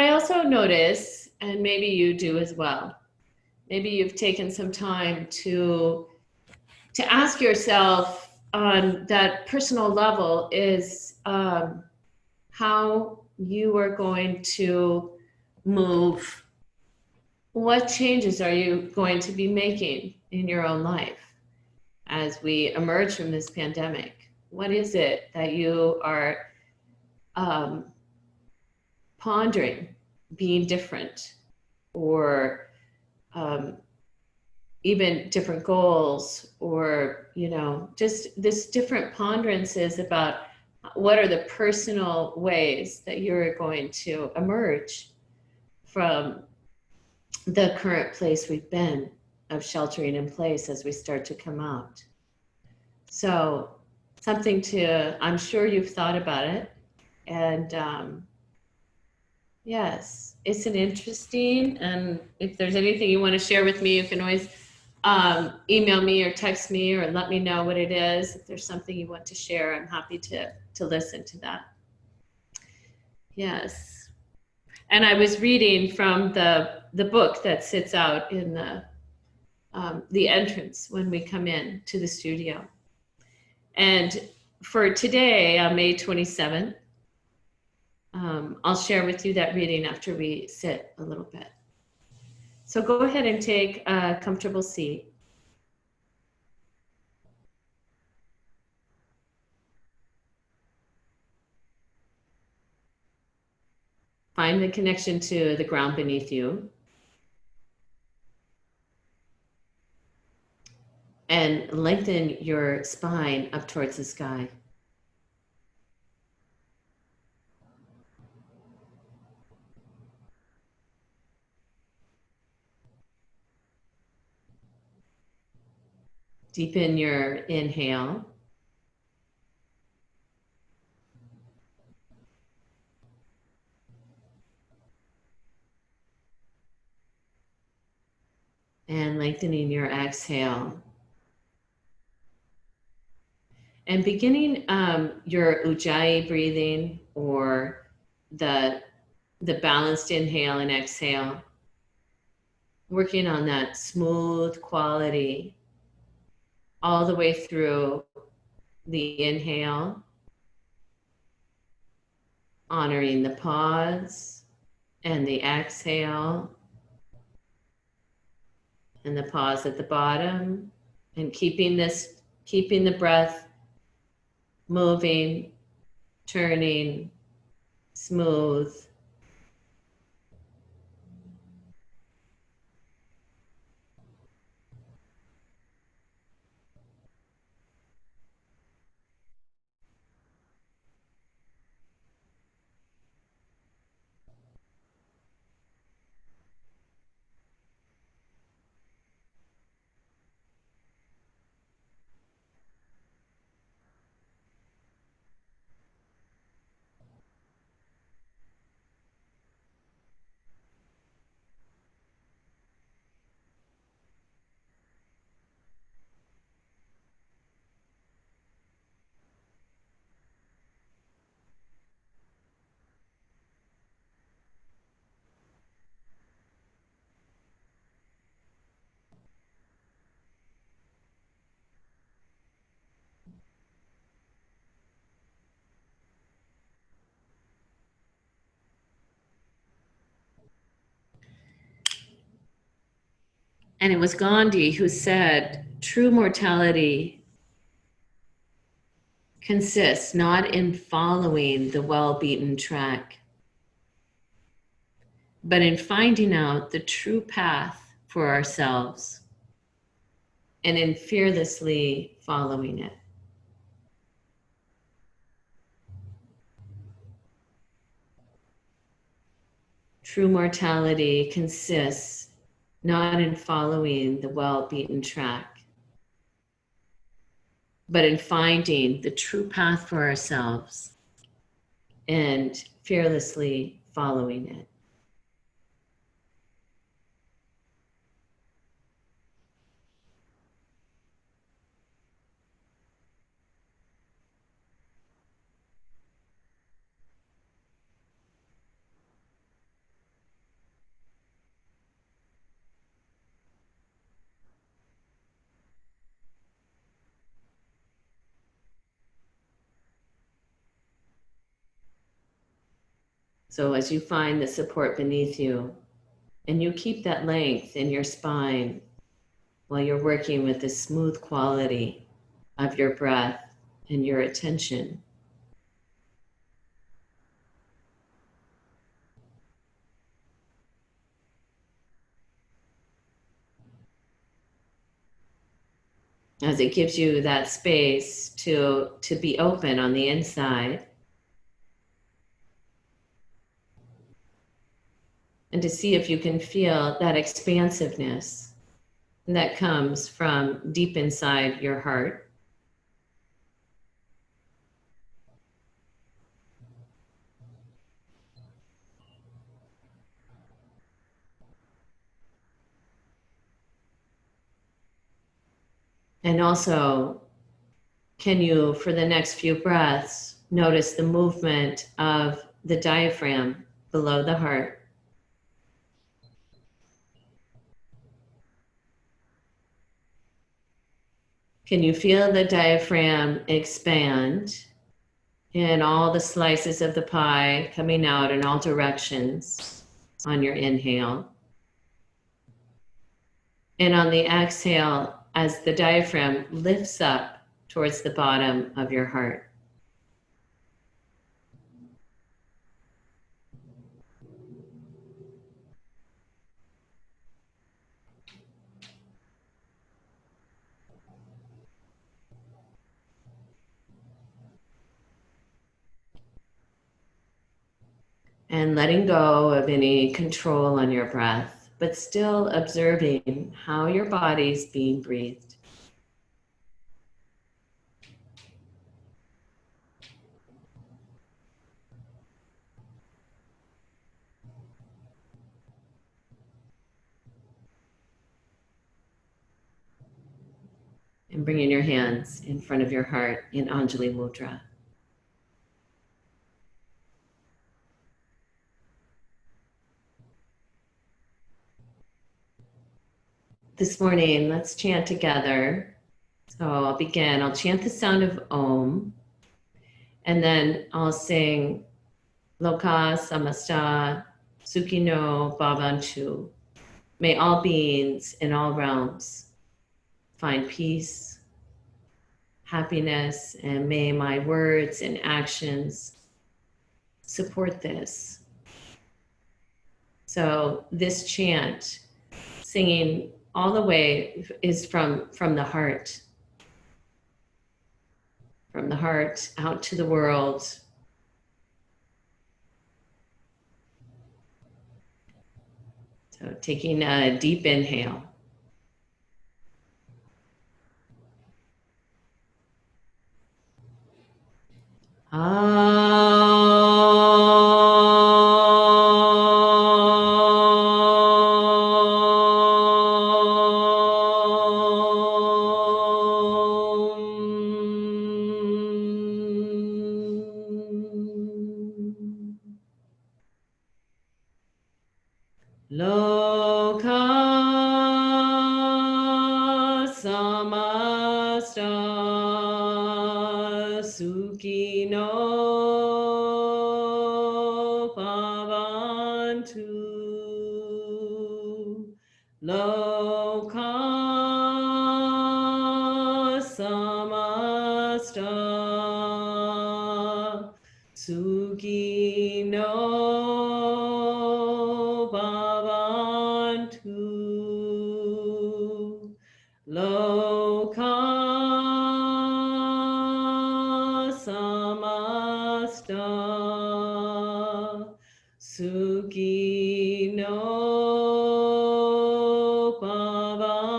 I also notice, and maybe you do as well, maybe you've taken some time to ask yourself on that personal level is how you are going to move. What changes are you going to be making in your own life as we emerge from this pandemic? What is it that you are um, pondering being different, or um, even different goals, or just this different ponderances about what are the personal ways that you're going to emerge from the current place we've been of sheltering in place as we start to come out. So something to, I'm sure you've thought about it. And yes, it's an interesting, and if there's anything you want to share with me, you can always email me or text me or let me know what it is. If there's something you want to share, I'm happy to listen to that. Yes. And I was reading from the book that sits out in the entrance when we come in to the studio. And for today, on May 27th, I'll share with you that reading after we sit a little bit. So go ahead and take a comfortable seat. Find the connection to the ground beneath you. And lengthen your spine up towards the sky. Deepen your inhale. And lengthening your exhale. And beginning your Ujjayi breathing, or the balanced inhale and exhale, working on that smooth quality all the way through the inhale, honoring the pause and the exhale and the pause at the bottom, and keeping the breath moving, turning, smooth. And it was Gandhi who said, true mortality consists not in following the well-beaten track, but in finding out the true path for ourselves and in fearlessly following it. True mortality consists not in following the well-beaten track, but in finding the true path for ourselves and fearlessly following it. So as you find the support beneath you, and you keep that length in your spine while you're working with the smooth quality of your breath and your attention. As it gives you that space to be open on the inside and to see if you can feel that expansiveness that comes from deep inside your heart. And also, can you, for the next few breaths, notice the movement of the diaphragm below the heart? Can you feel the diaphragm expand and all the slices of the pie coming out in all directions on your inhale? And on the exhale, as the diaphragm lifts up towards the bottom of your heart. And letting go of any control on your breath, but still observing how your body's being breathed. And bringing your hands in front of your heart in Anjali Mudra. This morning, let's chant together. So I'll begin. I'll chant the sound of Om, and then I'll sing Loka Samasta Sukhino Bhavantu. May all beings in all realms find peace, happiness, and may my words and actions support this. So this chant, singing all the way, is from the heart. From the heart out to the world. So taking a deep inhale. Loka samasta sukhino bhavantu. Loka samasta sukhino bhavantu. Loka samasta sukhino bhavantu.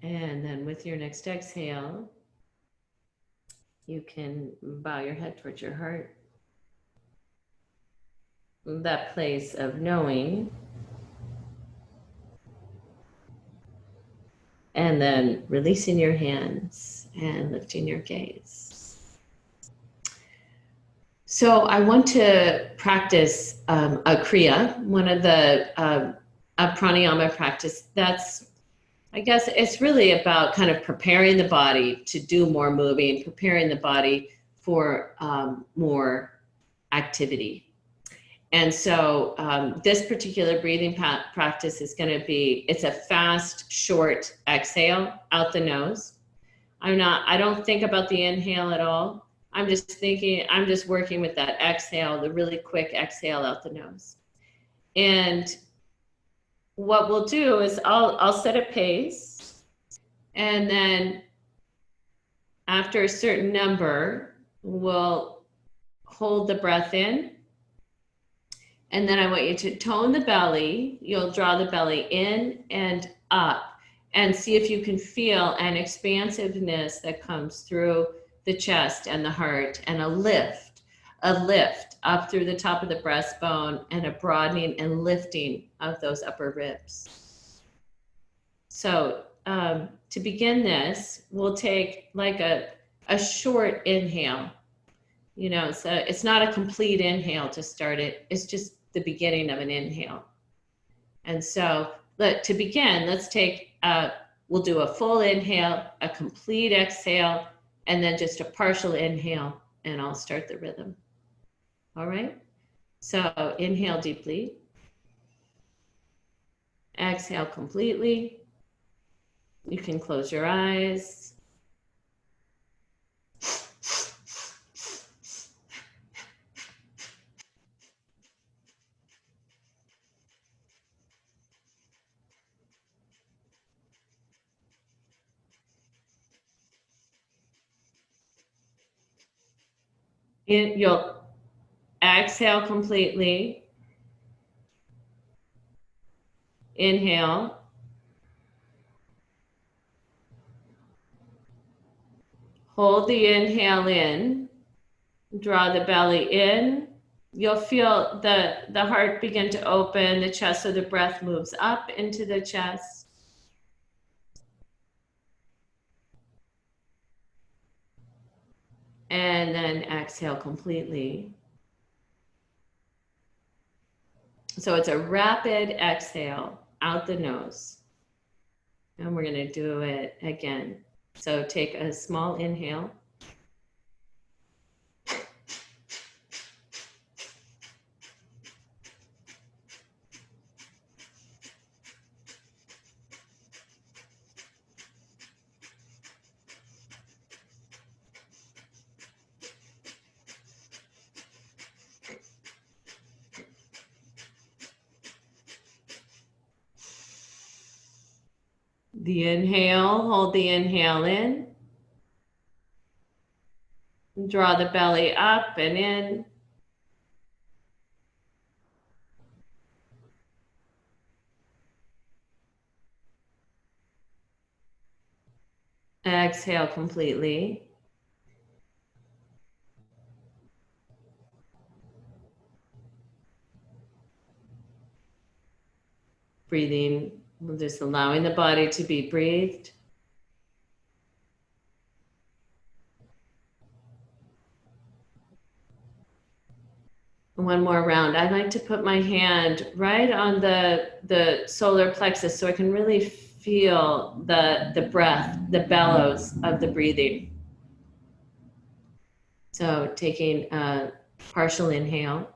And then with your next exhale, you can bow your head towards your heart. That place of knowing. And then releasing your hands and lifting your gaze. So I want to practice a Kriya, one of the a pranayama practice. That's I guess it's really about kind of preparing the body to do more moving, preparing the body for more activity. And so this particular breathing practice is going to be, it's a fast, short exhale out the nose. I don't think about the inhale at all. I'm just working with that exhale, the really quick exhale out the nose. And what we'll do is I'll set a pace, and then after a certain number, we'll hold the breath in. And then I want you to tone the belly. You'll draw the belly in and up and see if you can feel an expansiveness that comes through the chest and the heart, and a lift up through the top of the breastbone, and a broadening and lifting of those upper ribs. So to begin this, we'll take like a short inhale. You know, so it's not a complete inhale to start it. It's just the beginning of an inhale. And so to begin, let's take, we'll do a full inhale, a complete exhale, and then just a partial inhale, and I'll start the rhythm. All right? So inhale deeply. Exhale completely. You can close your eyes. You'll exhale completely. Inhale. Hold the inhale in. Draw the belly in. You'll feel the heart begin to open, the chest, so the breath moves up into the chest. And then exhale completely. So it's a rapid exhale out the nose. And we're going to do it again. So take a small inhale. The inhale, hold the inhale in. Draw the belly up and in. Exhale completely. Breathing, just allowing the body to be breathed. One more round. I like to put my hand right on the solar plexus so I can really feel the breath, the bellows of the breathing. So taking a partial inhale.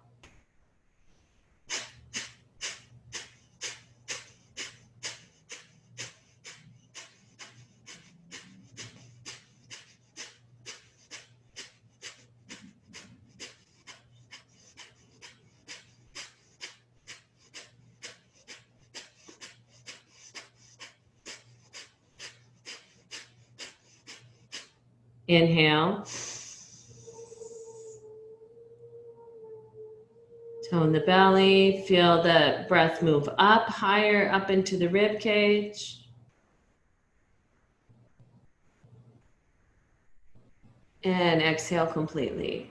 Inhale. Tone the belly. Feel the breath move up, higher up into the rib cage. And exhale completely.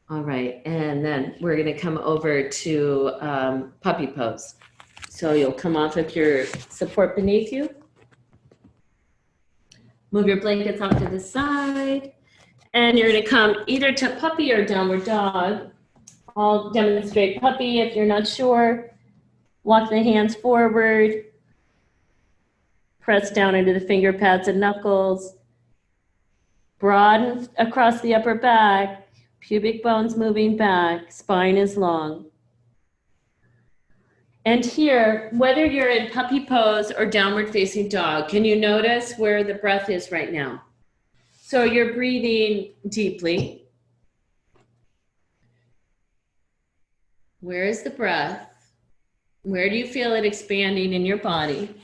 All right, and then we're going to come over to puppy pose. So you'll come off with your support beneath you. Move your blankets off to the side. And you're going to come either to puppy or downward dog. I'll demonstrate puppy if you're not sure. Walk the hands forward. Press down into the finger pads and knuckles. Broaden across the upper back. Pubic bones moving back. Spine is long. And here, whether you're in puppy pose or downward facing dog, can you notice where the breath is right now? So you're breathing deeply. Where is the breath? Where do you feel it expanding in your body?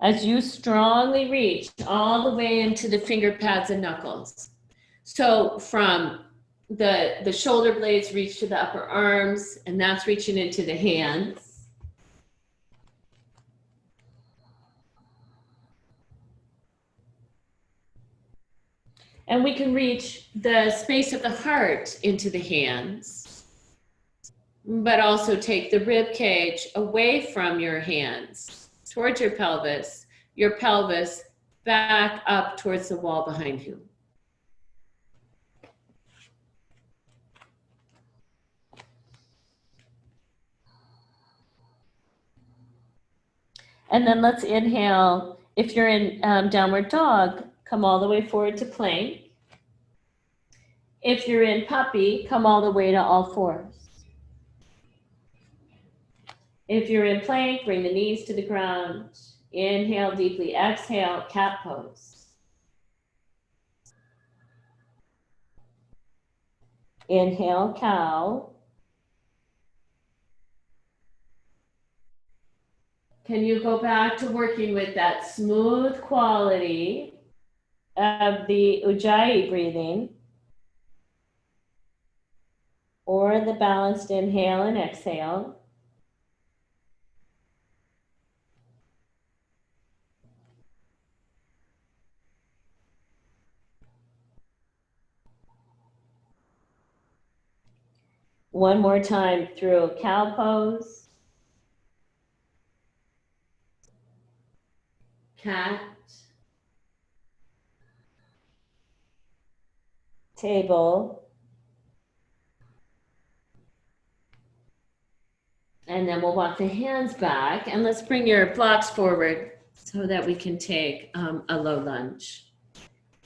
As you strongly reach all the way into the finger pads and knuckles. So from the shoulder blades reach to the upper arms, and that's reaching into the hands. And we can reach the space of the heart into the hands, but also take the rib cage away from your hands, towards your pelvis back up towards the wall behind you. And then let's inhale. If you're in downward dog, come all the way forward to plank. If you're in puppy, come all the way to all fours. If you're in plank, bring the knees to the ground. Inhale deeply, exhale, cat pose. Inhale, cow. Can you go back to working with that smooth quality of the Ujjayi breathing, or the balanced inhale and exhale? One more time through cow pose, cat, table, and then we'll walk the hands back, and let's bring your blocks forward so that we can take a low lunge.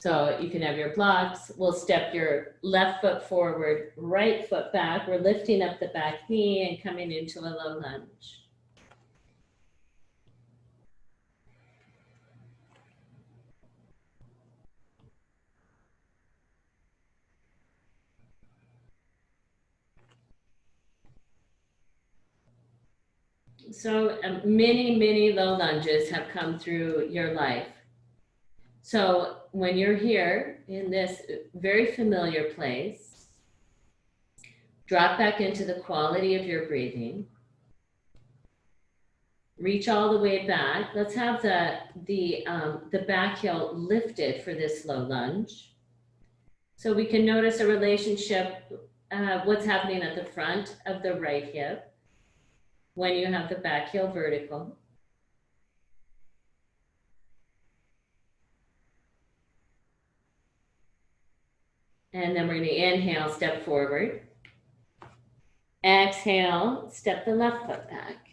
So you can have your blocks. We'll step your left foot forward, right foot back. We're lifting up the back knee and coming into a low lunge. So many low lunges have come through your life. So when you're here in this very familiar place, drop back into the quality of your breathing. Reach all the way back. Let's have the back heel lifted for this low lunge. So we can notice a relationship, what's happening at the front of the right hip when you have the back heel vertical. And then we're going to inhale, step forward. Exhale, step the left foot back.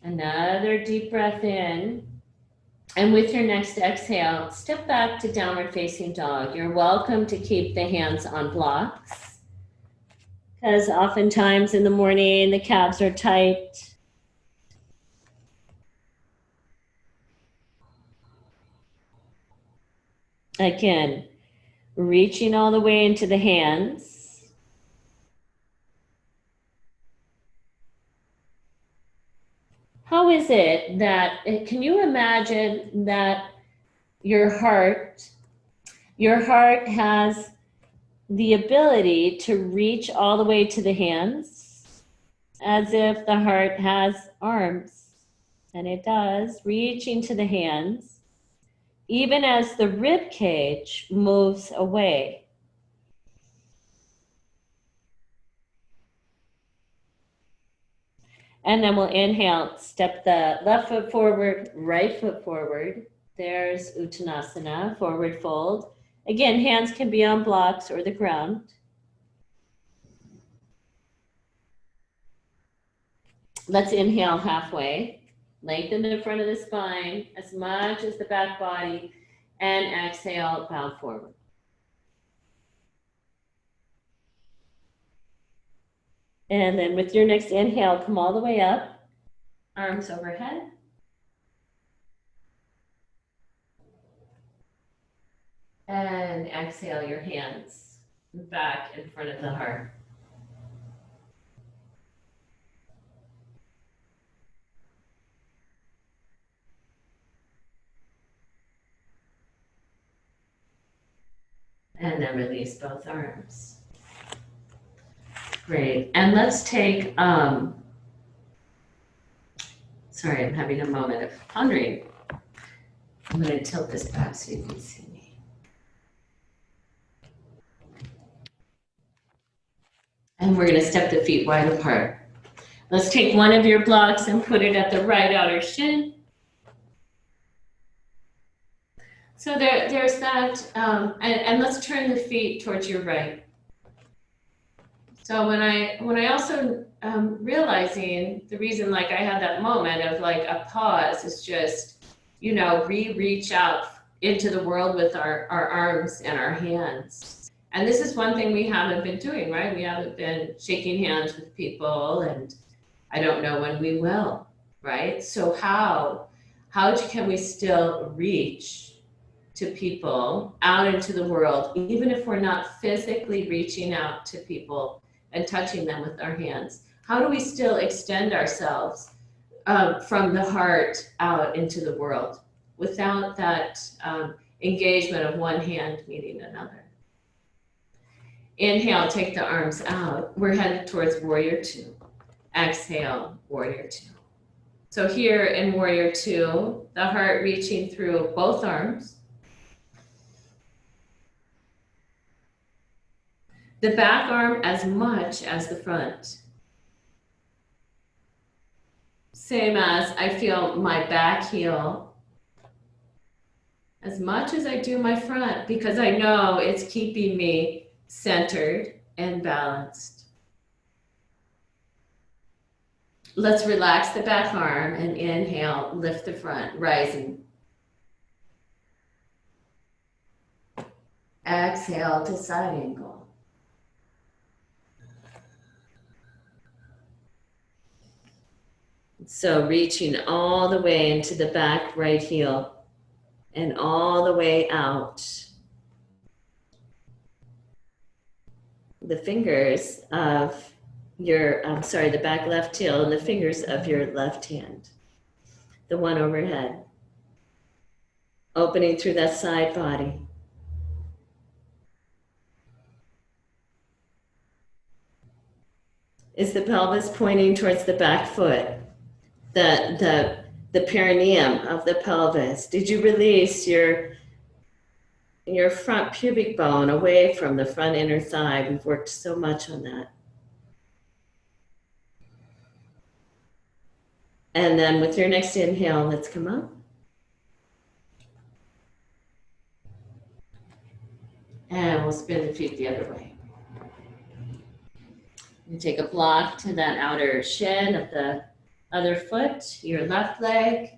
Another deep breath in. And with your next exhale, step back to downward facing dog. You're welcome to keep the hands on blocks, because oftentimes in the morning the calves are tight. Again, reaching all the way into the hands. how is it that, can you imagine that your heart has the ability to reach all the way to the hands, as if the heart has arms, and it does, reaching to the hands, even as the rib cage moves away. And then we'll inhale, step the left foot forward, right foot forward. There's Uttanasana, forward fold. Again, hands can be on blocks or the ground. Let's inhale halfway. Lengthen the front of the spine as much as the back body, and exhale, bow forward. And then with your next inhale, come all the way up, arms overhead. And exhale your hands back in front of the heart. And then release both arms. Great. And let's take, sorry, I'm having a moment of pondering. I'm going to tilt this back so you can see me. And we're going to step the feet wide apart. Let's take one of your blocks and put it at the right outer shin. So there's that, and let's turn the feet towards your right. So when I also realizing the reason, like I had that moment of like a pause is just, you know, reach out into the world with our arms and our hands. And this is one thing we haven't been doing, right? We haven't been shaking hands with people, and I don't know when we will, right? So how can we still reach to people out into the world, even if we're not physically reaching out to people and touching them with our hands? How do we still extend ourselves from the heart out into the world without that engagement of one hand meeting another? Inhale, take the arms out. We're headed towards Warrior Two. Exhale, Warrior Two. So here in Warrior Two, the heart reaching through both arms. The back arm as much as the front. Same as I feel my back heel as much as I do my front, because I know it's keeping me centered and balanced. Let's relax the back arm and inhale, lift the front, rising. Exhale to side angle. So reaching all the way into the back right heel and all the way out. The fingers of your, the back left heel and the fingers of your left hand. The one overhead. Opening through that side body. Is the pelvis pointing towards the back foot? The perineum of the pelvis. Did you release your front pubic bone away from the front inner thigh? We've worked so much on that. And then with your next inhale, let's come up. And we'll spin the feet the other way. You take a block to that outer shin of the other foot, your left leg.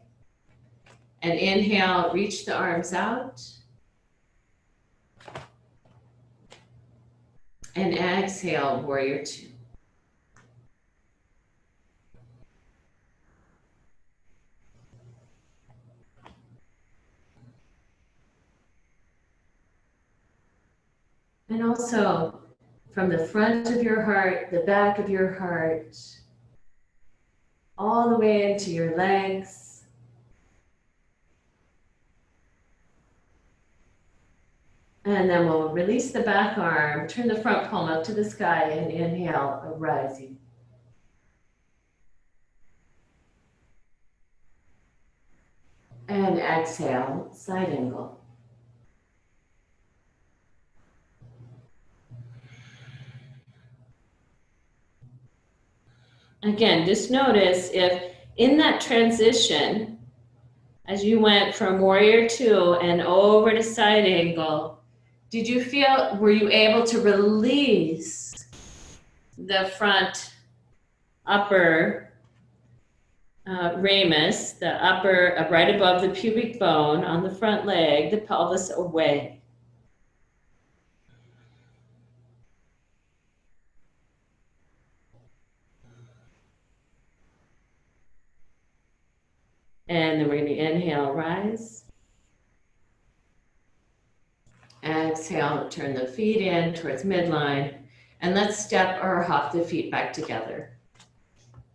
And inhale, reach the arms out. And exhale, Warrior Two. And also, from the front of your heart, the back of your heart, all the way into your legs. And then we'll release the back arm, turn the front palm up to the sky, and inhale, a rising. And exhale, side angle. Again, just notice if in that transition, as you went from warrior two and over to side angle, did you feel, were you able to release the front upper ramus, the upper, right above the pubic bone on the front leg, the pelvis away? And then we're going to inhale, rise. Exhale, turn the feet in towards midline. And let's step or hop the feet back together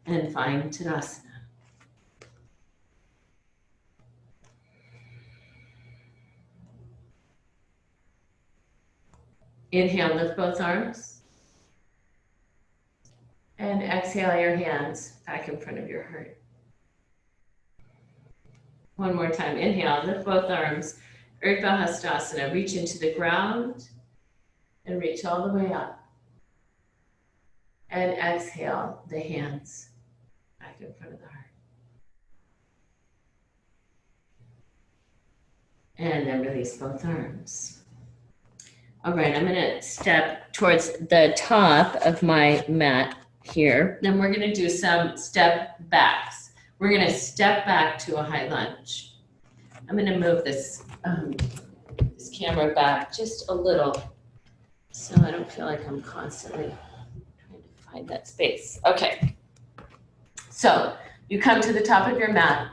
and find Tadasana. Inhale, lift both arms. And exhale your hands back in front of your heart. One more time. Inhale, lift both arms. Urdhva Hastasana. Reach into the ground and reach all the way up. And exhale the hands back in front of the heart. And then release both arms. All right, I'm going to step towards the top of my mat here. Then we're going to do some step backs. We're going to step back to a high lunge. I'm going to move this, this camera back just a little so I don't feel like I'm constantly trying to find that space. Okay, so you come to the top of your mat.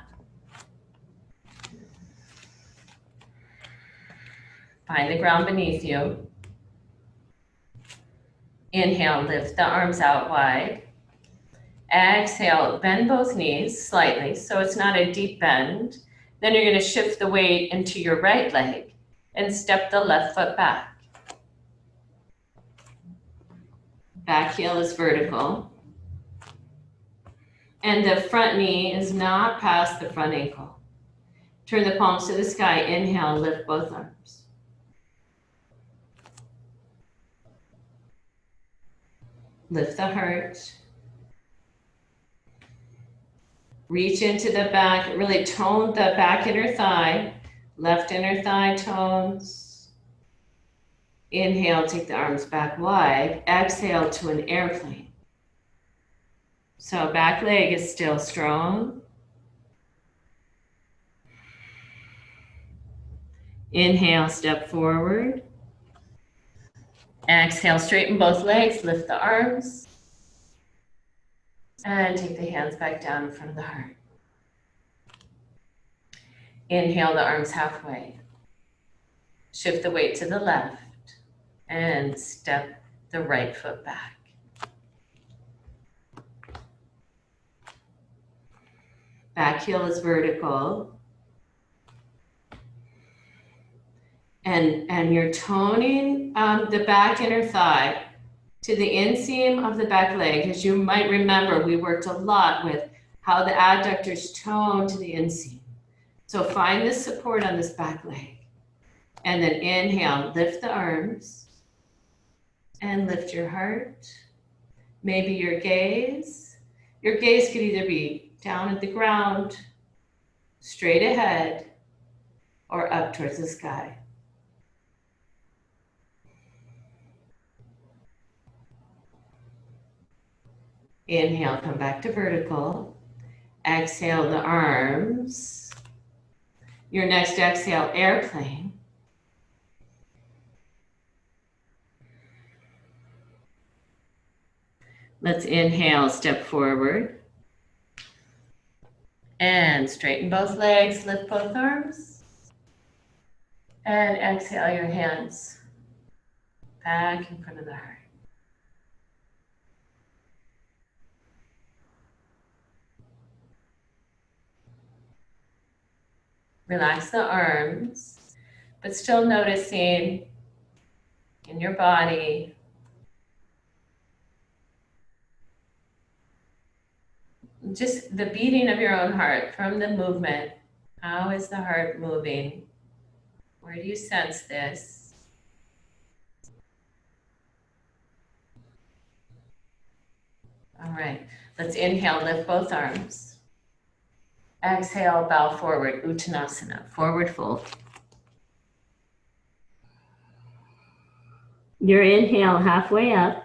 Find the ground beneath you. Inhale, lift the arms out wide. Exhale, bend both knees slightly so it's not a deep bend. Then you're going to shift the weight into your right leg and step the left foot back. Back heel is vertical. And the front knee is not past the front ankle. Turn the palms to the sky. Inhale, lift both arms. Lift the heart. Reach into the back, really tone the back inner thigh. Left inner thigh tones. Inhale, take the arms back wide. Exhale to an airplane. So back leg is still strong. Inhale, step forward. Exhale, straighten both legs, lift the arms. And take the hands back down in front of the heart. Inhale the arms halfway. Shift the weight to the left and step the right foot back. Back heel is vertical. And you're toning the back inner thigh to the inseam of the back leg. As you might remember, we worked a lot with how the adductors tone to the inseam. So find this support on this back leg. And then inhale, lift the arms and lift your heart. Maybe your gaze. Your gaze could either be down at the ground, straight ahead, or up towards the sky. Inhale, come back to vertical. Exhale the arms. Your next exhale, airplane. Let's inhale, step forward. And straighten both legs, lift both arms. And exhale your hands back in front of the heart. Relax the arms, but still noticing in your body just the beating of your own heart from the movement. How is the heart moving? Where do you sense this? All right, let's inhale, lift both arms. Exhale, bow forward, Uttanasana, forward fold. Your inhale halfway up.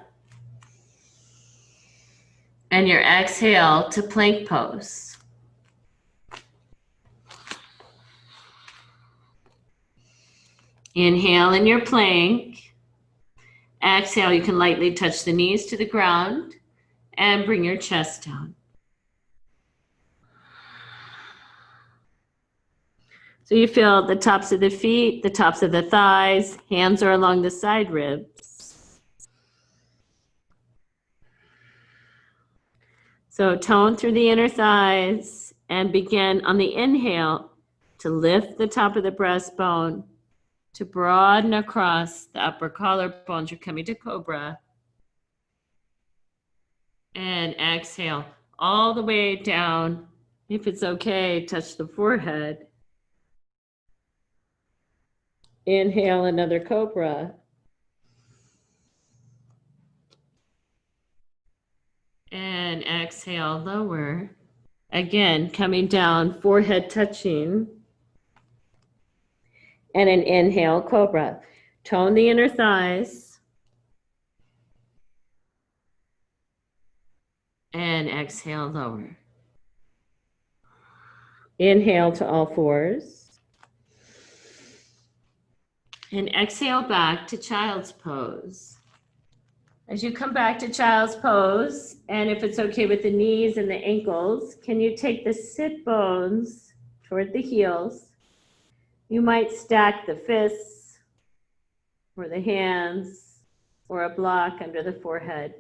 And your exhale to plank pose. Inhale in your plank. Exhale, you can lightly touch the knees to the ground and bring your chest down. So you feel the tops of the feet, the tops of the thighs, hands are along the side ribs. So tone through the inner thighs and begin on the inhale to lift the top of the breastbone, to broaden across the upper collarbones. You're coming to cobra. And exhale all the way down. If it's okay, touch the forehead. Inhale another cobra. And exhale, lower. Again, coming down, forehead touching. And an inhale, cobra. Tone the inner thighs. And exhale, lower. Inhale to all fours. And exhale back to child's pose. As you come back to child's pose, and if it's okay with the knees and the ankles, can you take the sit bones toward the heels? You might stack the fists or the hands or a block under the forehead.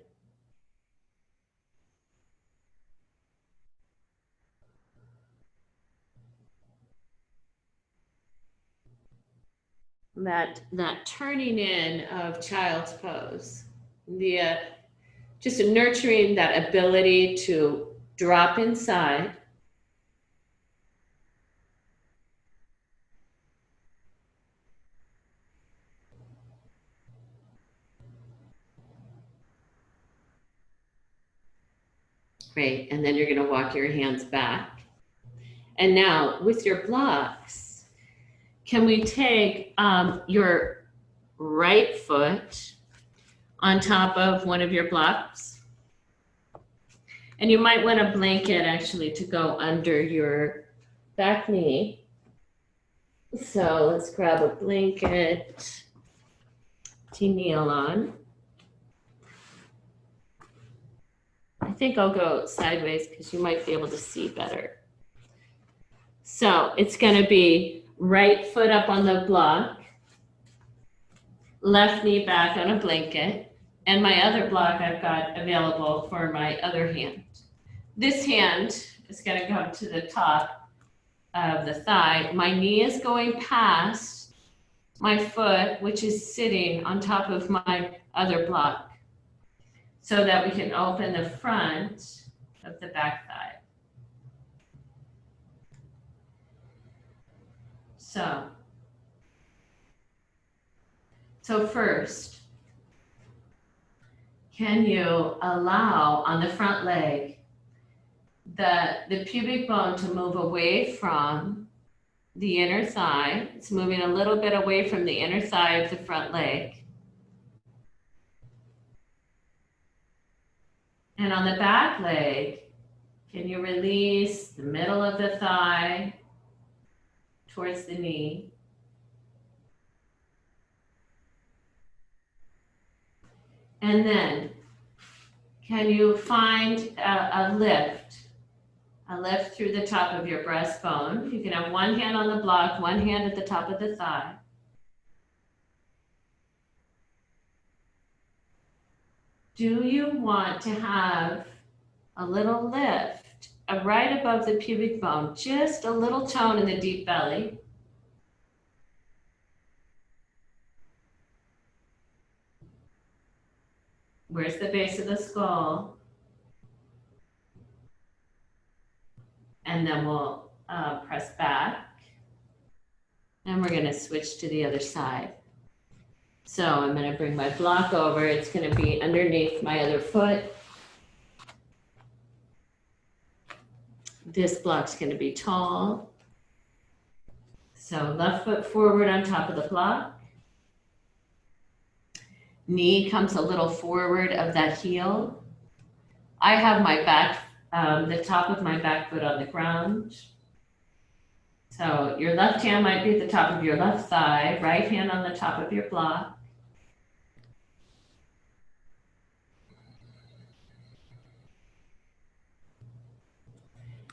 That turning in of child's pose, just nurturing that ability to drop inside. Great, and then you're going to walk your hands back. And now with your blocks, can we take your right foot on top of one of your blocks? And you might want a blanket actually to go under your back knee. So let's grab a blanket to kneel on. I think I'll go sideways because you might be able to see better. So it's going to be right foot up on the block, left knee back on a blanket, and my other block I've got available for my other hand. This hand is going to go to the top of the thigh. My knee is going past my foot, which is sitting on top of my other block, so that we can open the front of the back thigh. So first, can you allow on the front leg the pubic bone to move away from the inner thigh? It's moving a little bit away from the inner thigh of the front leg. And on the back leg, can you release the middle of the thigh towards the knee? And then, can you find a lift through the top of your breastbone? You can have one hand on the block, one hand at the top of the thigh. Do you want to have a little lift right above the pubic bone, just a little tone in the deep belly? Where's the base of the skull? And then we'll press back. And we're gonna switch to the other side. So I'm gonna bring my block over. It's gonna be underneath my other foot. This block's gonna be tall. So left foot forward on top of the block. Knee comes a little forward of that heel. I have my back, the top of my back foot on the ground. So your left hand might be at the top of your left thigh, right hand on the top of your block.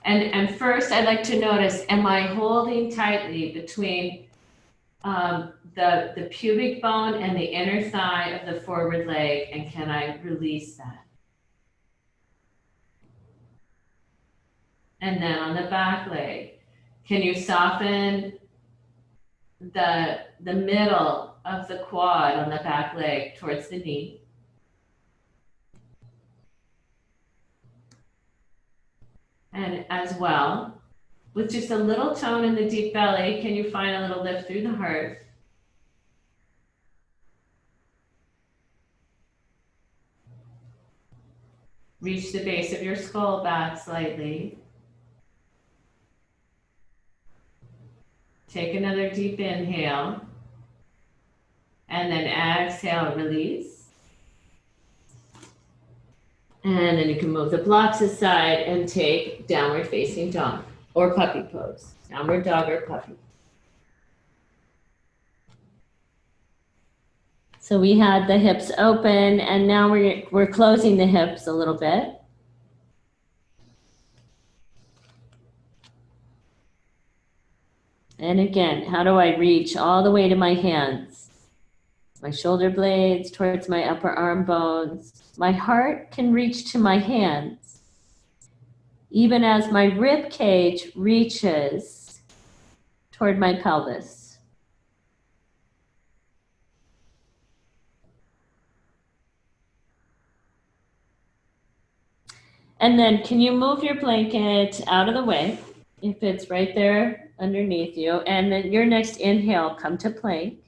And first I'd like to notice, am I holding tightly between the pubic bone and the inner thigh of the forward leg, and can I release that? And then on the back leg, can you soften the middle of the quad on the back leg towards the knee? And as well, with just a little tone in the deep belly, can you find a little lift through the heart? Reach the base of your skull back slightly. Take another deep inhale. And then exhale, release. And then you can move the blocks aside and take downward facing dog or puppy pose. Downward dog or puppy. So we had the hips open, and now we're closing the hips a little bit. And again, how do I reach all the way to my hands? My shoulder blades towards my upper arm bones. My heart can reach to my hands, even as my rib cage reaches toward my pelvis. And then can you move your blanket out of the way if it's right there underneath you? And then your next inhale, come to plank.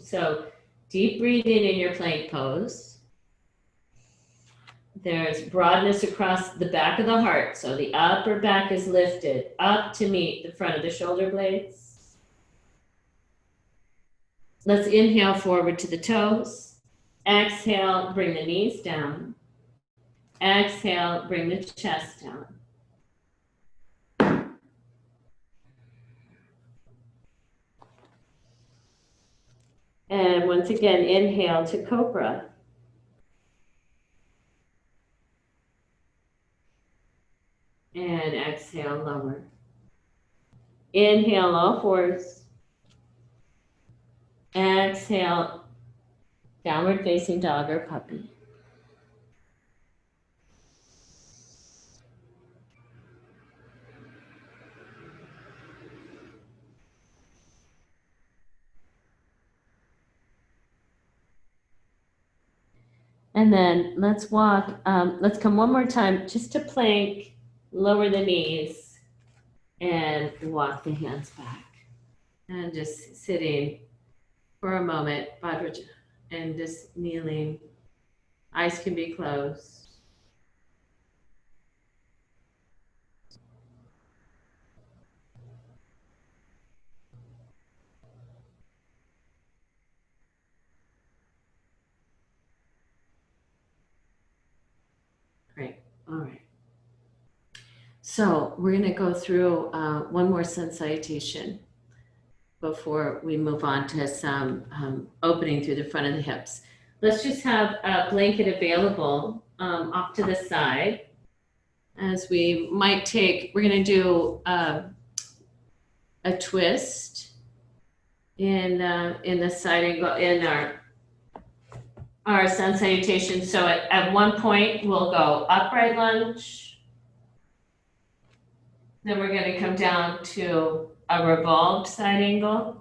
So deep breathing in your plank pose. There's broadness across the back of the heart. So the upper back is lifted up to meet the front of the shoulder blades. Let's inhale forward to the toes. Exhale, bring the knees down. Exhale, bring the chest down. And once again, inhale to cobra. And exhale, lower. Inhale, all fours. Exhale, downward facing dog or puppy. And then let's walk, let's come one more time just to plank, lower the knees, and walk the hands back. And just sitting for a moment, Bhadraja, and just kneeling. Eyes can be closed. Great, all right. So we're gonna go through one more sun salutation before we move on to some opening through the front of the hips. Let's just have a blanket available off to the side, as we might take, we're gonna do a twist in the side angle in our sun salutation. So at one point we'll go upright lunge, Then we're going to come down to a revolved side angle.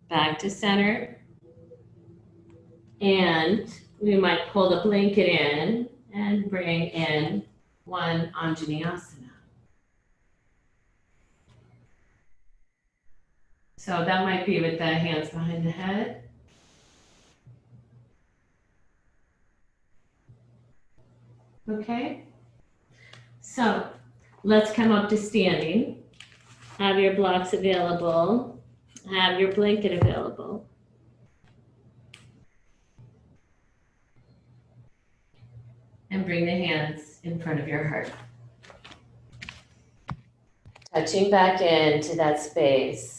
Back to center. And we might pull the blanket in and bring in one Anjaneyasana. So that might be with the hands behind the head. Okay. So let's come up to standing. Have your blocks available. Have your blanket available. And bring the hands in front of your heart. Touching back into that space.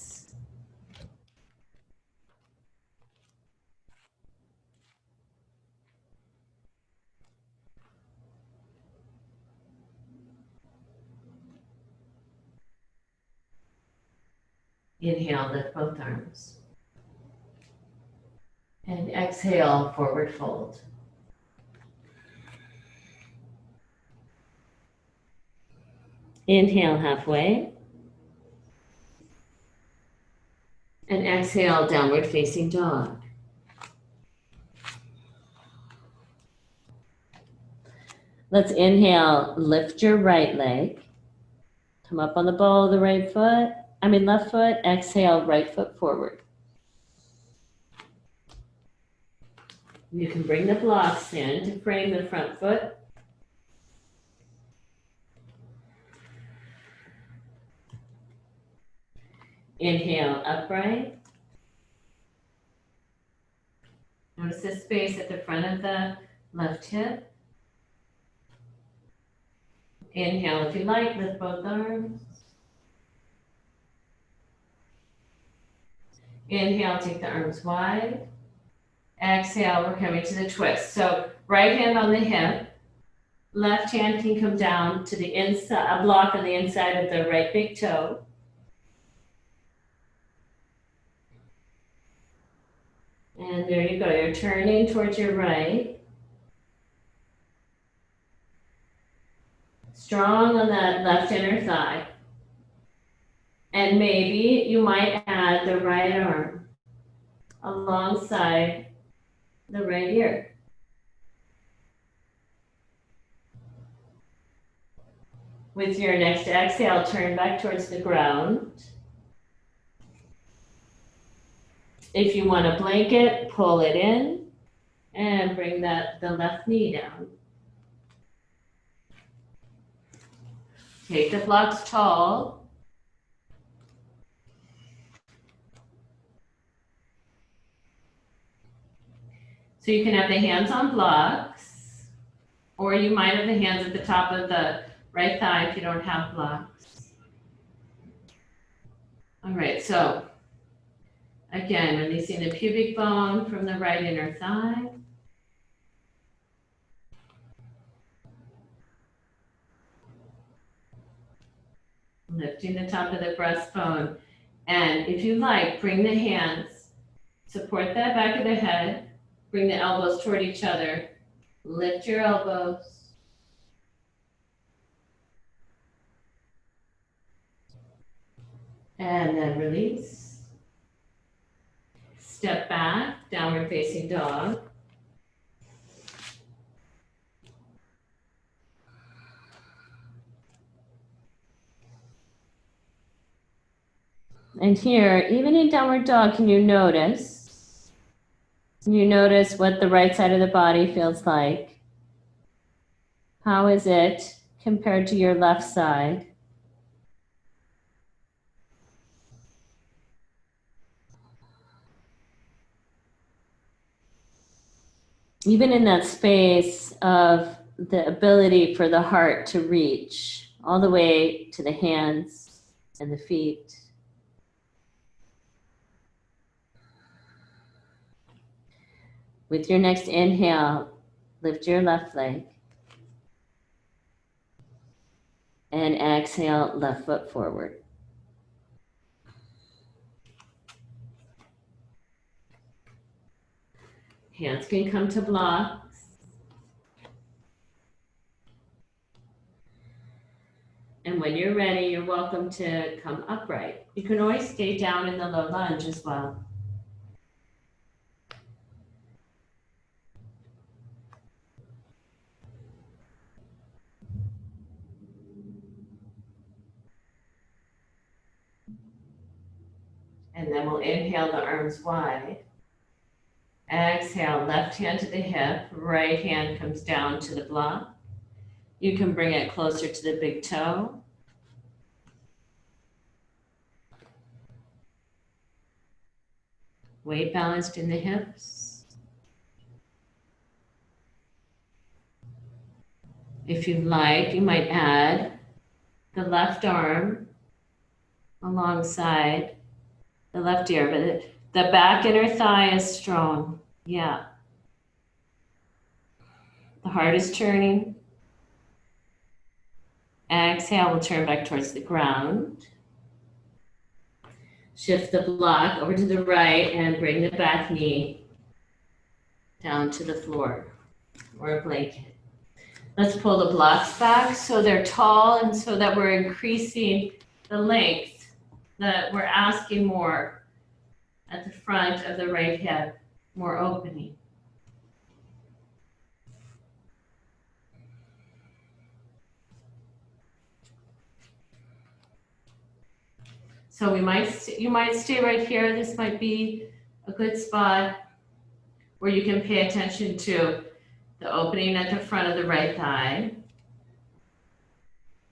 Inhale, lift both arms. And exhale, forward fold. Inhale halfway. And exhale, downward facing dog. Let's inhale, lift your right leg. Come up on the ball of the left foot. Exhale, right foot forward. You can bring the blocks in to frame the front foot. Inhale, upright. Notice the space at the front of the left hip. Inhale, if you like, lift both arms. Inhale, take the arms wide. Exhale, we're coming to the twist. So right hand on the hip. Left hand can come down to the inside, a block on the inside of the right big toe. And there you go. You're turning towards your right. Strong on that left inner thigh. And maybe you might add the right arm alongside the right ear. With your next exhale, turn back towards the ground. If you want a blanket, pull it in and bring the left knee down. Take the blocks tall. So you can have the hands on blocks, or you might have the hands at the top of the right thigh if you don't have blocks. All right, so again, releasing the pubic bone from the right inner thigh. Lifting the top of the breastbone. And if you like, bring the hands, support that back of the head, bring the elbows toward each other, lift your elbows. And then release. Step back, downward facing dog. And here, even in downward dog, can you notice? Can you notice what the right side of the body feels like? How is it compared to your left side? Even in that space of the ability for the heart to reach all the way to the hands and the feet. With your next inhale, lift your left leg. And exhale, left foot forward. Hands can come to blocks. And when you're ready, you're welcome to come upright. You can always stay down in the low lunge as well. And then we'll inhale the arms wide. Exhale, left hand to the hip, right hand comes down to the block. You can bring it closer to the big toe. Weight balanced in the hips. If you like, you might add the left arm alongside the left ear, but the back inner thigh is strong. Yeah. The heart is turning. Exhale, we'll turn back towards the ground. Shift the block over to the right and bring the back knee down to the floor or a blanket. Let's pull the blocks back so they're tall and so that we're increasing the length, that we're asking more at the front of the right hip, more opening. So you might stay right here. This might be a good spot where you can pay attention to the opening at the front of the right thigh.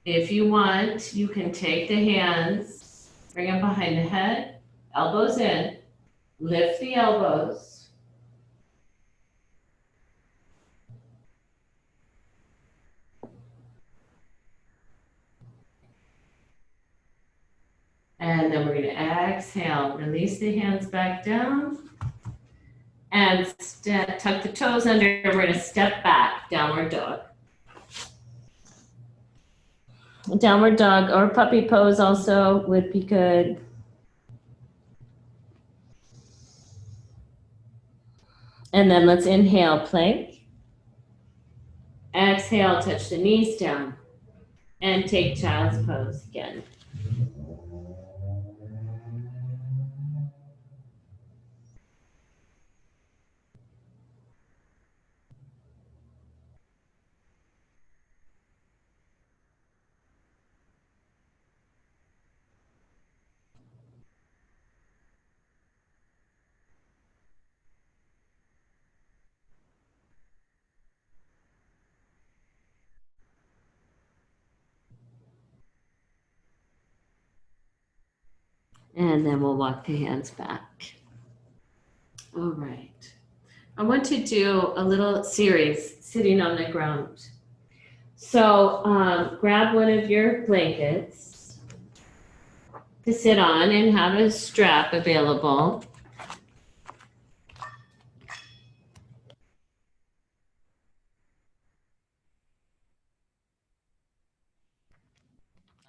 If you want, you can take the hands, bring them behind the head, elbows in, lift the elbows. And then we're going to exhale, release the hands back down. And tuck the toes under. We're going to step back, downward dog. Downward dog or puppy pose also would be good. And then let's inhale, plank. Exhale, touch the knees down. And take child's pose again. And then we'll walk the hands back. All right. I want to do a little series sitting on the ground. So grab one of your blankets to sit on and have a strap available.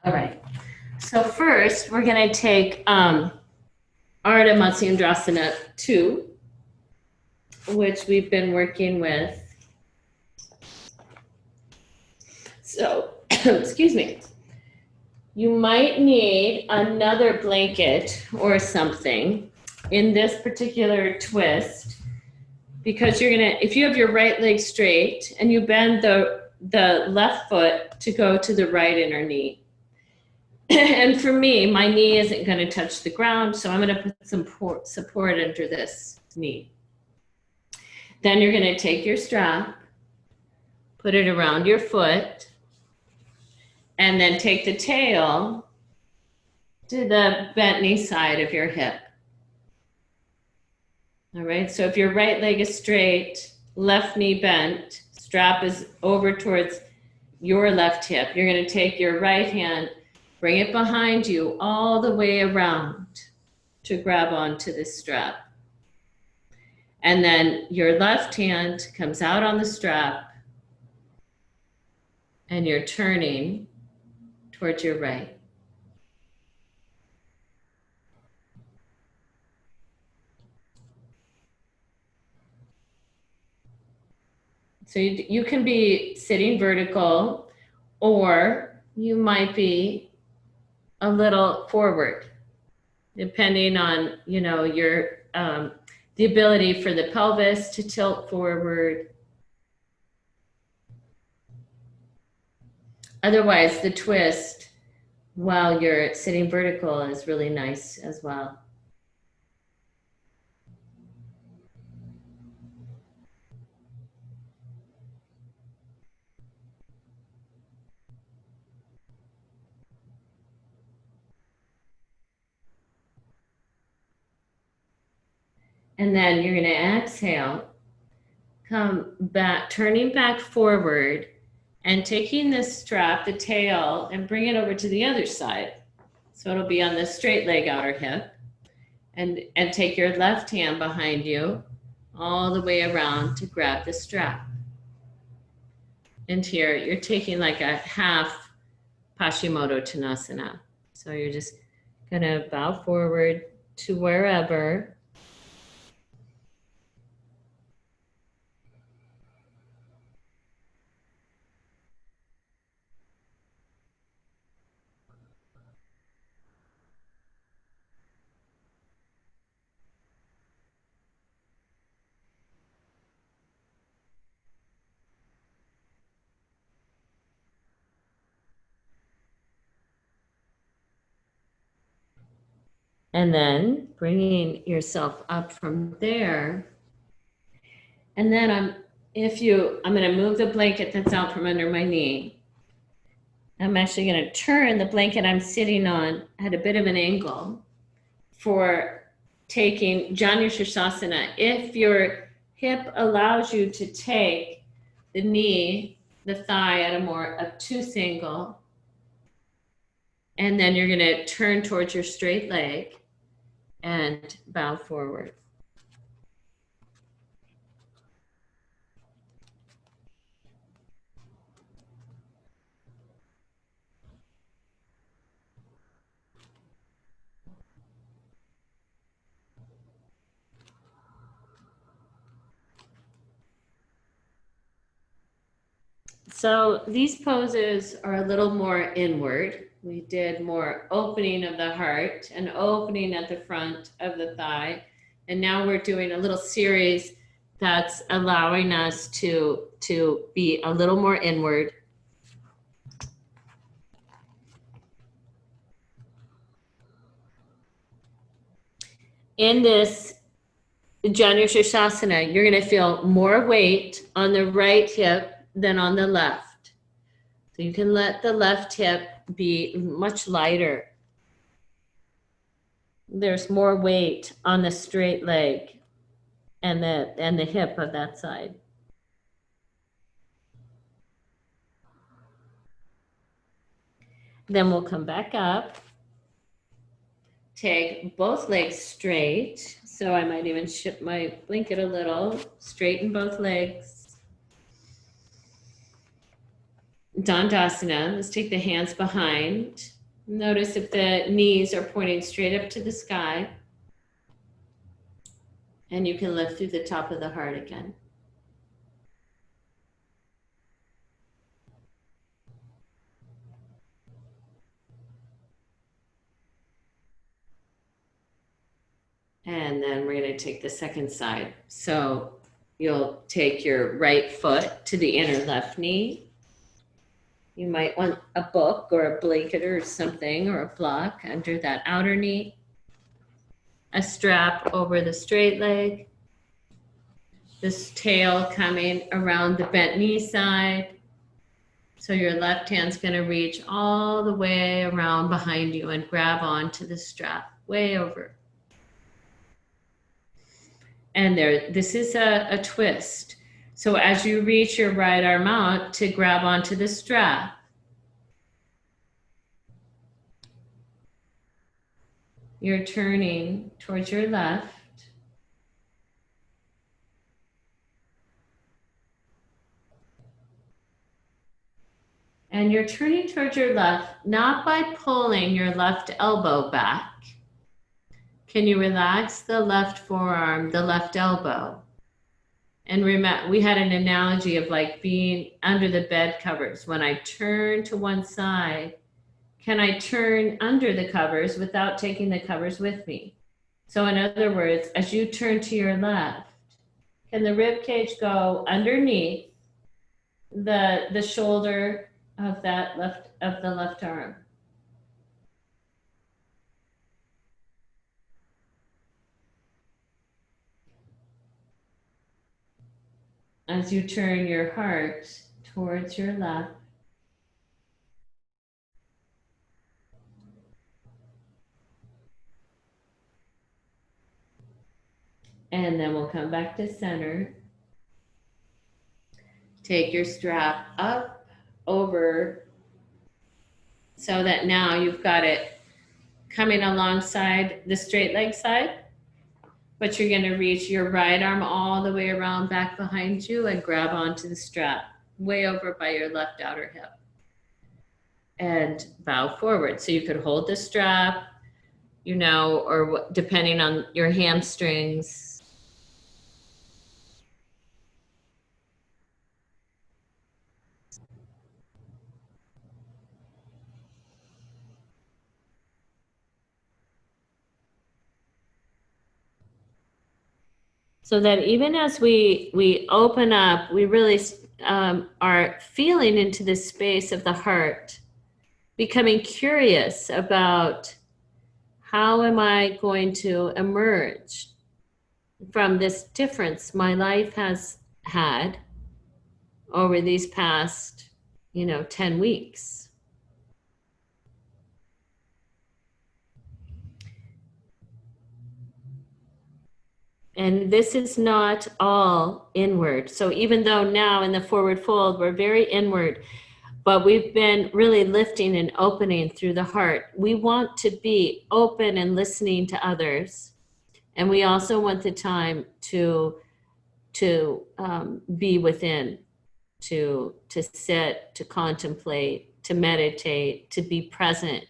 All right. So first, we're going to take Ardha Matsyendrasana 2, which we've been working with. So, excuse me. You might need another blanket or something in this particular twist because if you have your right leg straight and you bend the left foot to go to the right inner knee. And for me, my knee isn't going to touch the ground, so I'm going to put some support under this knee. Then you're going to take your strap, put it around your foot, and then take the tail to the bent knee side of your hip. All right, so if your right leg is straight, left knee bent, strap is over towards your left hip, you're going to take your right hand, bring it behind you all the way around to grab onto the strap. And then your left hand comes out on the strap and you're turning towards your right. So you can be sitting vertical, or you might be a little forward, depending on, your the ability for the pelvis to tilt forward. Otherwise, the twist while you're sitting vertical is really nice as well. And then you're going to exhale, come back, turning back forward and taking this strap, the tail, and bring it over to the other side. So it'll be on the straight leg outer hip. And take your left hand behind you all the way around to grab the strap. And here you're taking like a half Paschimottanasana. So you're just going to bow forward to wherever. And then bringing yourself up from there. And then I'm going to move the blanket that's out from under my knee. I'm actually going to turn the blanket I'm sitting on at a bit of an angle for taking Janu Sirsasana. If your hip allows you to take the knee, the thigh at a more obtuse angle, and then you're going to turn towards your straight leg and bow forward. So these poses are a little more inward. We did more opening of the heart and opening at the front of the thigh. And now we're doing a little series that's allowing us to be a little more inward. In this Janu Sirsasana, you're going to feel more weight on the right hip than on the left. So you can let the left hip be much lighter. There's more weight on the straight leg and the hip of that side. Then we'll come back up. Take both legs straight. So I might even shift my blanket a little. Straighten both legs. Dandasana. Let's take the hands behind. Notice if the knees are pointing straight up to the sky. And you can lift through the top of the heart again. And then we're going to take the second side. So you'll take your right foot to the inner left knee. You might want a book or a blanket or something or a block under that outer knee. A strap over the straight leg. This tail coming around the bent knee side. So your left hand's going to reach all the way around behind you and grab onto the strap way over. And this is a twist. So as you reach your right arm out to grab onto the strap, you're turning towards your left. And you're turning towards your left, not by pulling your left elbow back. Can you relax the left forearm, the left elbow? And remember, we had an analogy of like being under the bed covers. When I turn to one side, can I turn under the covers without taking the covers with me? So in other words, as you turn to your left, can the rib cage go underneath the shoulder of the left arm? As you turn your heart towards your left, and then we'll come back to center. Take your strap up over so that now you've got it coming alongside the straight leg side, but you're going to reach your right arm all the way around back behind you and grab onto the strap way over by your left outer hip and bow forward. So you could hold the strap, or depending on your hamstrings. So that even as we open up, we really are feeling into this space of the heart, becoming curious about how am I going to emerge from this difference my life has had over these past, 10 weeks. And this is not all inward. So even though now in the forward fold, we're very inward, but we've been really lifting and opening through the heart. We want to be open and listening to others. And we also want the time to be within, to sit, to contemplate, to meditate, to be present,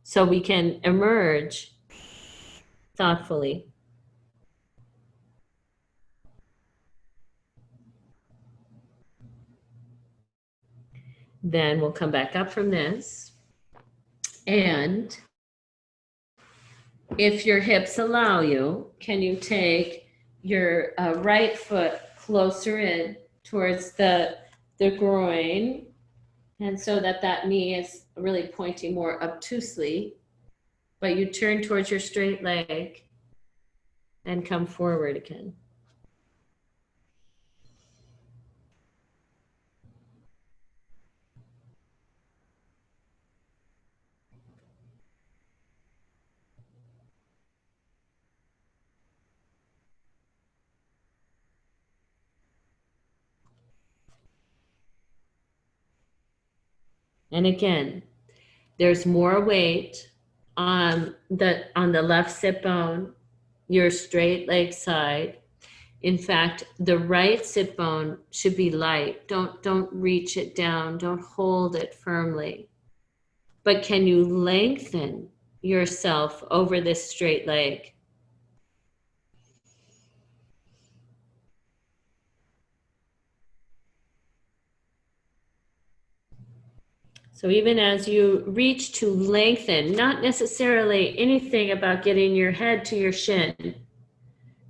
so we can emerge thoughtfully. Then we'll come back up from this. And if your hips allow you, can you take your right foot closer in towards the groin, and so that knee is really pointing more obtusely, but you turn towards your straight leg and come forward again. And again, there's more weight on the left sit bone, your straight leg side. In fact, the right sit bone should be light. Don't reach it down. Don't hold it firmly. But can you lengthen yourself over this straight leg? So even as you reach to lengthen, not necessarily anything about getting your head to your shin,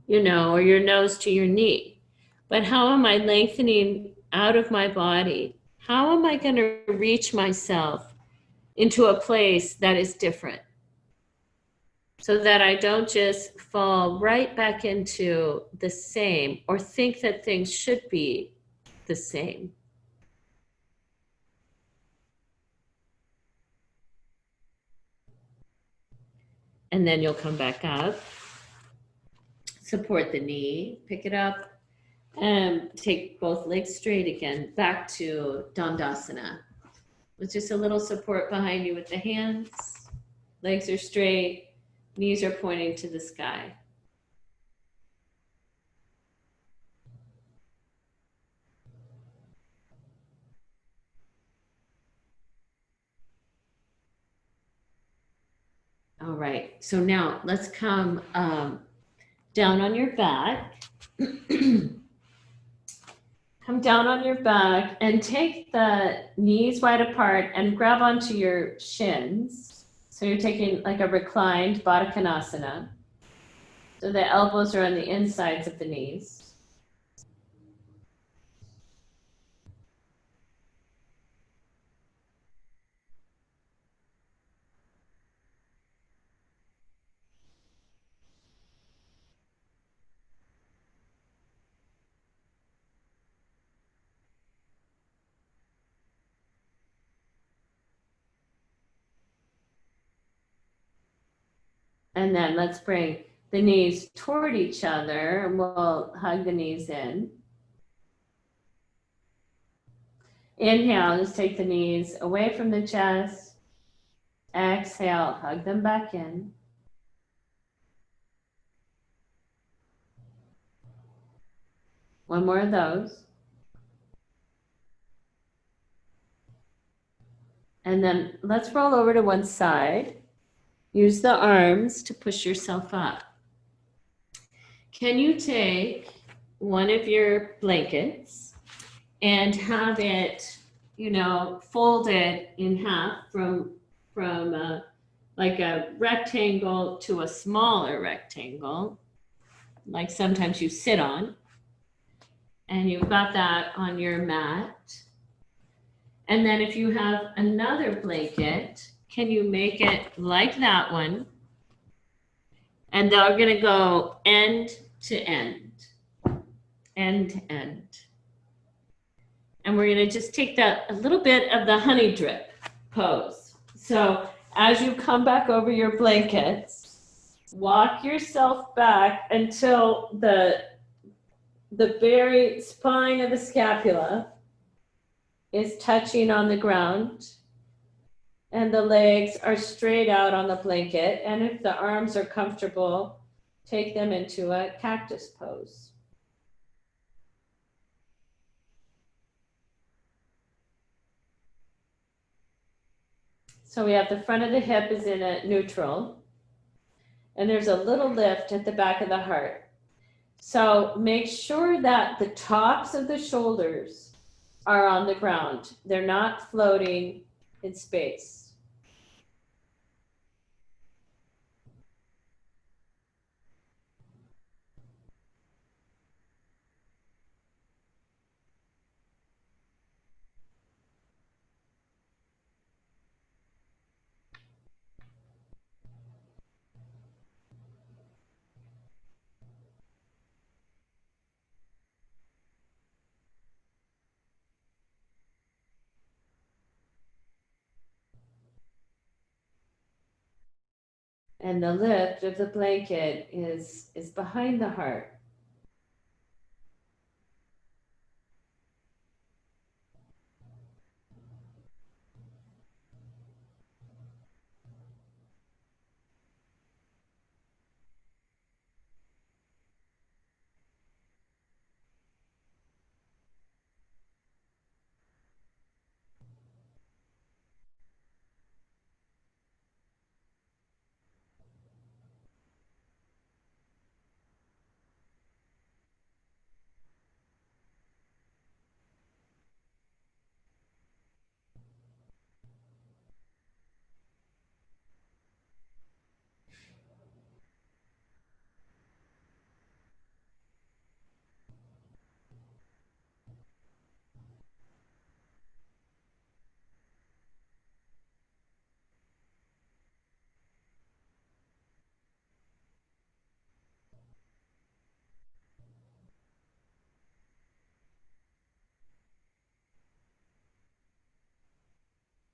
or your nose to your knee, but how am I lengthening out of my body? How am I going to reach myself into a place that is different, so that I don't just fall right back into the same or think that things should be the same? And then you'll come back up, support the knee, pick it up, and take both legs straight again, back to Dandasana. With just a little support behind you with the hands. Legs are straight, knees are pointing to the sky. All right, so now let's come down on your back. Come down on your back and take the knees wide apart and grab onto your shins. So you're taking like a reclined Baddha Konasana. So the elbows are on the insides of the knees. And then let's bring the knees toward each other and we'll hug the knees in. Inhale, just take the knees away from the chest. Exhale, hug them back in. One more of those. And then let's roll over to one side. Use the arms to push yourself up. Can you take one of your blankets and have it, folded in half from like a rectangle to a smaller rectangle, like sometimes you sit on, and you've got that on your mat. And then if you have another blanket, can you make it like that one? And they're going to go end to end, end to end. And we're going to just take that a little bit of the honey drip pose. So as you come back over your blankets, walk yourself back until the very spine of the scapula is touching on the ground and the legs are straight out on the blanket. And if the arms are comfortable, take them into a cactus pose. So we have the front of the hip is in a neutral, and there's a little lift at the back of the heart. So make sure that the tops of the shoulders are on the ground. They're not floating in space. And the lift of the blanket is behind the heart.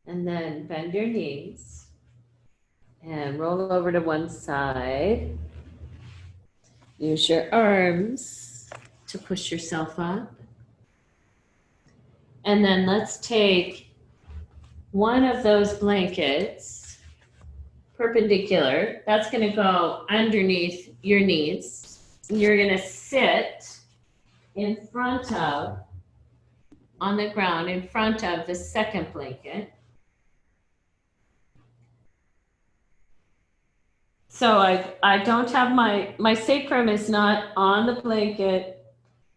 And then bend your knees and roll over to one side. Use your arms to push yourself up. And then let's take one of those blankets perpendicular. That's going to go underneath your knees. You're going to sit in front of, on the ground, in front of the second blanket. So I don't have my sacrum is not on the blanket.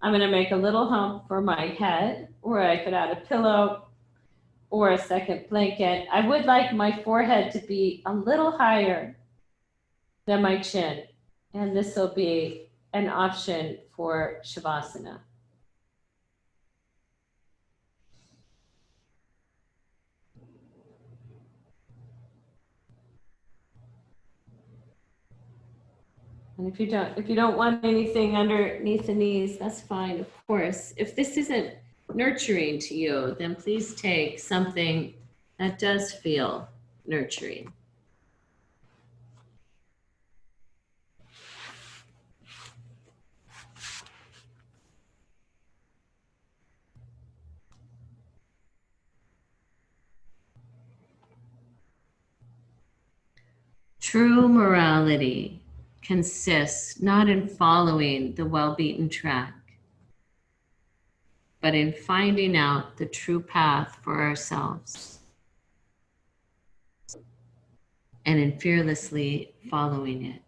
I'm going to make a little hump for my head, or I could add a pillow or a second blanket. I would like my forehead to be a little higher than my chin, and this will be an option for Shavasana. And if you don't want anything underneath the knees, that's fine, of course. If this isn't nurturing to you, then please take something that does feel nurturing. True morality consists not in following the well-beaten track, but in finding out the true path for ourselves and in fearlessly following it.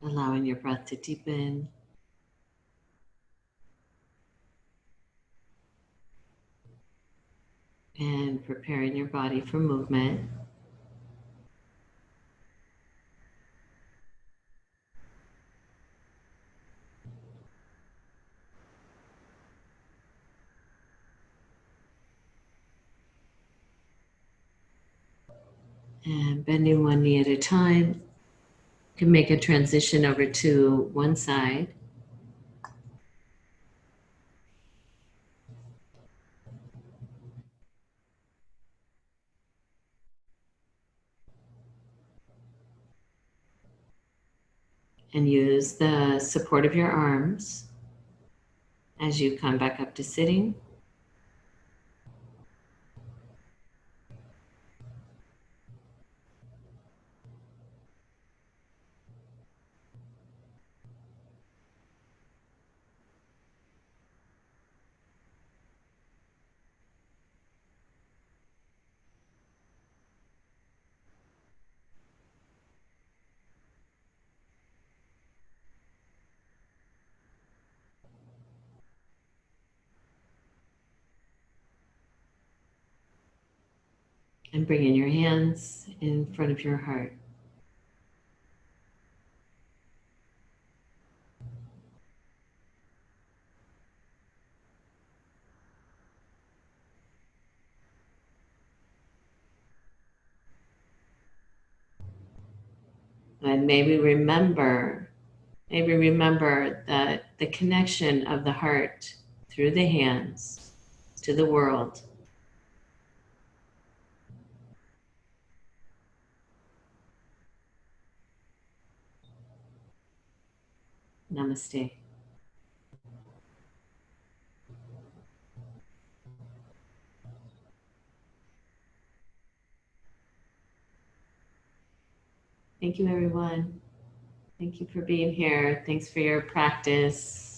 allowing your breath to deepen. And preparing your body for movement. And bending one knee at a time. You can make a transition over to one side. And use the support of your arms as you come back up to sitting. And bringing your hands in front of your heart. And maybe remember that the connection of the heart through the hands to the world. Namaste. Thank you, everyone. Thank you for being here. Thanks for your practice.